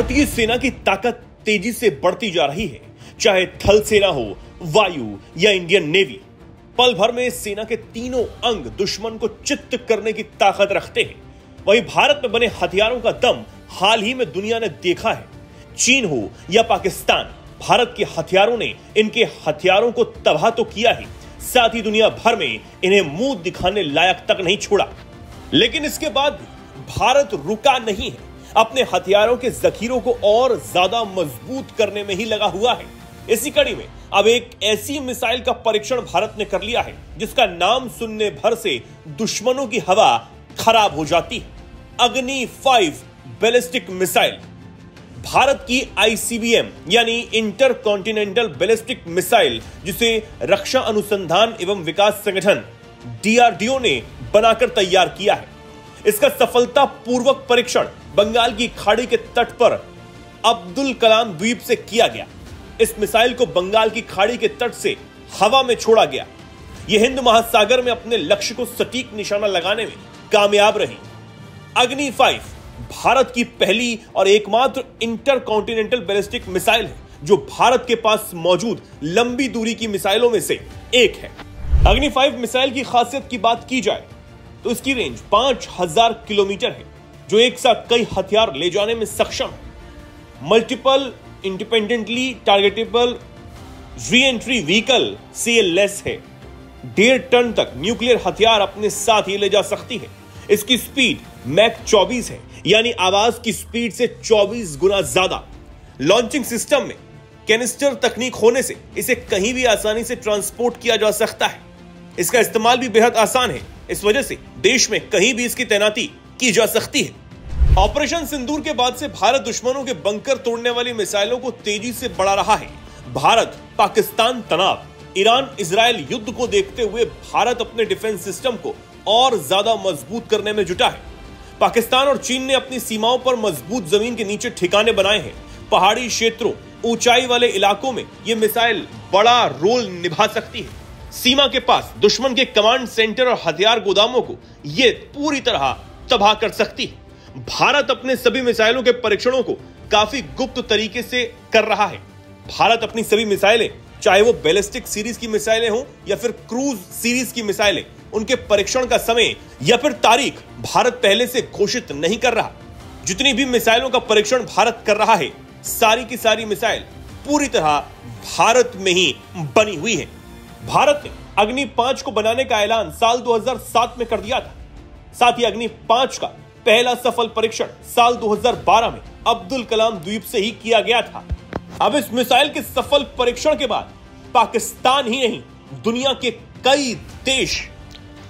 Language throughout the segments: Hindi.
भारतीय सेना की ताकत तेजी से बढ़ती जा रही है, चाहे थल सेना हो, वायु या इंडियन नेवी। पल भर में सेना के तीनों अंग दुश्मन को चित्त करने की ताकत रखते हैं। वहीं भारत में बने हथियारों का दम हाल ही में दुनिया ने देखा है। चीन हो या पाकिस्तान, भारत के हथियारों ने इनके हथियारों को तबाह तो किया ही, साथ ही दुनिया भर में इन्हें मुंह दिखाने लायक तक नहीं छोड़ा। लेकिन इसके बाद भी भारत रुका नहीं है, अपने हथियारों के जखीरों को और ज्यादा मजबूत करने में ही लगा हुआ है। इसी कड़ी में अब एक ऐसी मिसाइल का परीक्षण भारत ने कर लिया है जिसका नाम सुनने भर से दुश्मनों की हवा खराब हो जाती है। अग्नि 5 बैलिस्टिक मिसाइल। भारत की आईसीबीएम यानी इंटर कॉन्टिनेंटल बैलिस्टिक मिसाइल, जिसे रक्षा अनुसंधान एवं विकास संगठन डीआरडीओ ने बनाकर तैयार किया है। इसका सफलतापूर्वक परीक्षण बंगाल की खाड़ी के तट पर अब्दुल कलाम द्वीप से किया गया। इस मिसाइल को बंगाल की खाड़ी के तट से हवा में छोड़ा गया। यह हिंद महासागर में अपने लक्ष्य को सटीक निशाना लगाने में कामयाब रही। अग्नि 5 भारत की पहली और एकमात्र इंटर कॉन्टिनेंटल बैलिस्टिक मिसाइल है जो भारत के पास मौजूद लंबी दूरी की मिसाइलों में से एक है। अग्नि 5 मिसाइल की खासियत की बात की जाए तो इसकी रेंज 5000 किलोमीटर है, जो एक साथ कई हथियार ले जाने में सक्षम है। Multiple independently targetable re entry vehicle से लेस है। 1.5 टन तक न्यूक्लियर हथियार अपने साथ ही ले जा सकती है। इसकी स्पीड मैक 24 है, यानी आवाज की स्पीड से 24 गुना ज्यादा। लॉन्चिंग सिस्टम में कैनिस्टर तकनीक होने से इसे कहीं भी आसानी से ट्रांसपोर्ट किया जा सकता है। इसका इस्तेमाल भी बेहद आसान है, इस वजह से देश में कहीं भी इसकी तैनाती की जा सकती है। ऑपरेशन सिंदूर के बाद से भारत दुश्मनों के बंकर तोड़ने वाली मिसाइलों को तेजी से बढ़ा रहा है। भारत पाकिस्तान तनाव, ईरान इजराइल युद्ध को देखते हुए भारत अपने डिफेंस सिस्टम को और ज्यादा मजबूत करने में जुटा है। पाकिस्तान और चीन ने अपनी सीमाओं पर मजबूत जमीन के नीचे ठिकाने बनाए हैं। पहाड़ी क्षेत्रों, ऊंचाई वाले इलाकों में यह मिसाइल बड़ा रोल निभा सकती है। सीमा के पास दुश्मन के कमांड सेंटर और हथियार गोदामों को यह पूरी तरह तबाह कर सकती है। भारत अपने सभी मिसाइलों के परीक्षणों को काफी गुप्त तरीके से कर रहा है। भारत अपनी सभी मिसाइलें, चाहे वो बैलिस्टिक सीरीज की मिसाइलें हों या फिर क्रूज सीरीज की मिसाइलें, उनके परीक्षण का समय या फिर तारीख भारत पहले से घोषित नहीं कर रहा। जितनी भी मिसाइलों का परीक्षण भारत कर रहा है, सारी की सारी मिसाइल पूरी तरह भारत में ही बनी हुई है। भारत ने अग्नि 5 को बनाने का ऐलान साल 2007 में कर दिया था। साथ ही अग्नि 5 का पहला सफल परीक्षण साल 2012 में अब्दुल कलाम द्वीप से ही किया गया था। अब इस मिसाइल के सफल परीक्षण के बाद पाकिस्तान ही नहीं, दुनिया के कई देश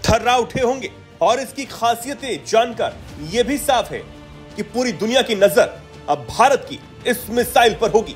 थर्रा उठे होंगे। और इसकी खासियतें जानकर यह भी साफ है कि पूरी दुनिया की नजर अब भारत की इस मिसाइल पर होगी।